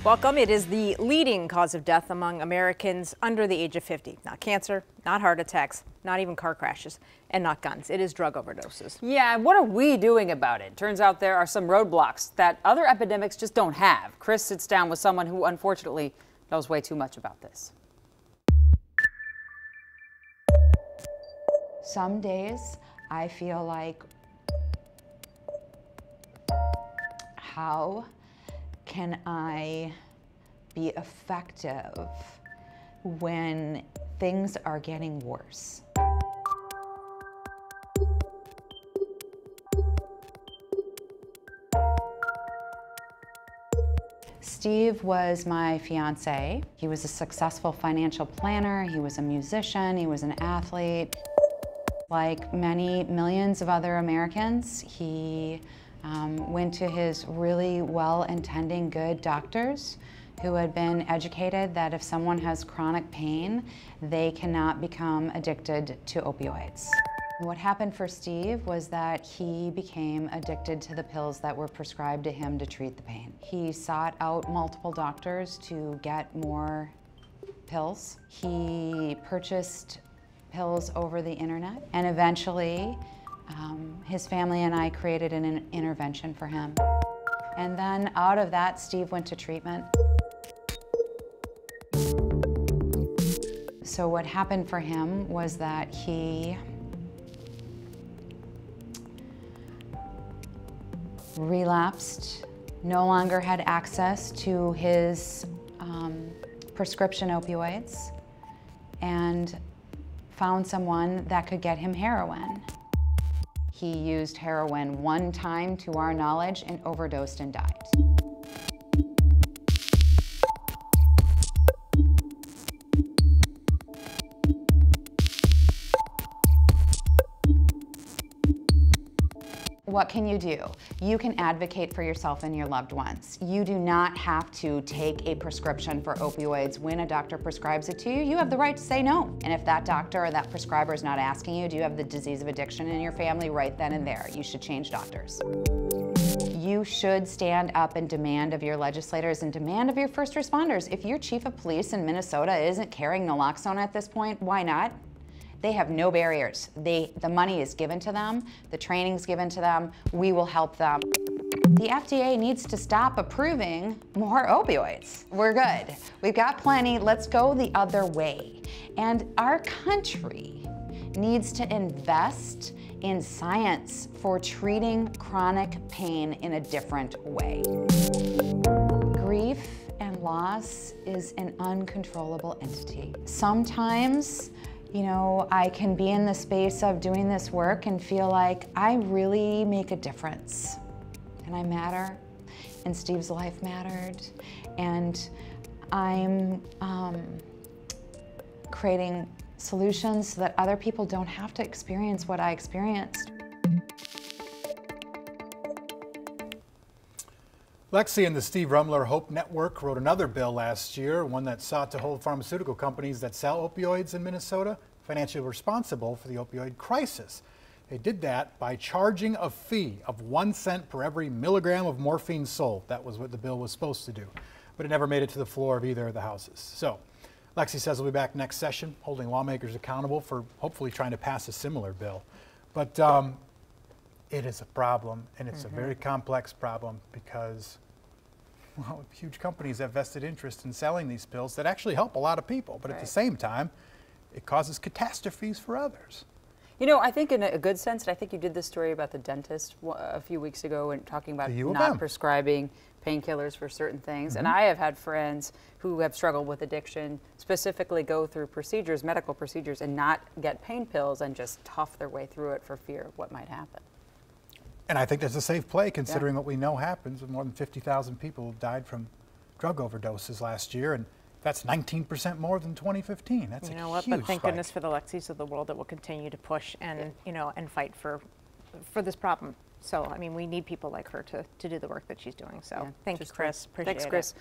Welcome. It is the leading cause of death among Americans under the age of 50. Not cancer, not heart attacks, not even car crashes, and not guns. It is drug overdoses. Yeah, and what are we doing about it? Turns out there are some roadblocks that other epidemics just don't have. Chris sits down with someone who unfortunately knows way too much about this. Some days I feel like, how can I be effective when things are getting worse? Steve was my fiance. He was a successful financial planner. He was a musician. He was an athlete. Like many millions of other Americans, he went to his really well-intending good doctors who had been educated that if someone has chronic pain, they cannot become addicted to opioids. What happened for Steve was that he became addicted to the pills that were prescribed to him to treat the pain. He sought out multiple doctors to get more pills. He purchased pills over the internet, and eventually his family and I created an intervention for him. And then out of that, Steve went to treatment. So what happened for him was that he relapsed, no longer had access to his prescription opioids, and found someone that could get him heroin. He used heroin one time, to our knowledge, and overdosed and died. What can you do? You can advocate for yourself and your loved ones. You do not have to take a prescription for opioids when a doctor prescribes it to you. You have the right to say no. And if that doctor or that prescriber is not asking you, do you have the disease of addiction in your family, right then and there, you should change doctors. You should stand up and demand of your legislators and demand of your first responders. If your chief of police in Minnesota isn't carrying naloxone at this point, why not? They have no barriers. The money is given to them, the training's given to them, we will help them. The FDA needs to stop approving more opioids. We're good. We've got plenty, let's go the other way. And our country needs to invest in science for treating chronic pain in a different way. Grief and loss is an uncontrollable entity. Sometimes, you know, I can be in the space of doing this work and feel like I really make a difference. And I matter, and Steve's life mattered. And I'm creating solutions so that other people don't have to experience what I experienced. Lexi and the Steve Rumler Hope Network wrote another bill last year, one that sought to hold pharmaceutical companies that sell opioids in Minnesota financially responsible for the opioid crisis. They did that by charging a fee of 1 cent per every milligram of morphine sold. That was what the bill was supposed to do, but it never made it to the floor of either of the houses. So Lexi says we'll be back next session, holding lawmakers accountable for hopefully trying to pass a similar bill. But it is a problem, and it's a very complex problem because, well, huge companies have vested interest in selling these pills that actually help a lot of people, but at the same time, it causes catastrophes for others. You know, I think in a good sense, and I think you did this story about the dentist a few weeks ago and talking about not prescribing painkillers for certain things. And I have had friends who have struggled with addiction, specifically go through procedures, medical procedures, and not get pain pills and just tough their way through it for fear of what might happen. And I think that's a safe play considering what we know happens with more than 50,000 people died from drug overdoses last year. And that's 19% more than 2015. That's you know what? But thank goodness for the Lexis of the world that will continue to push and you know and fight for this problem. So I mean, we need people like her to do the work that she's doing. So thank you, Chris. Appreciate it. Thanks, Chris.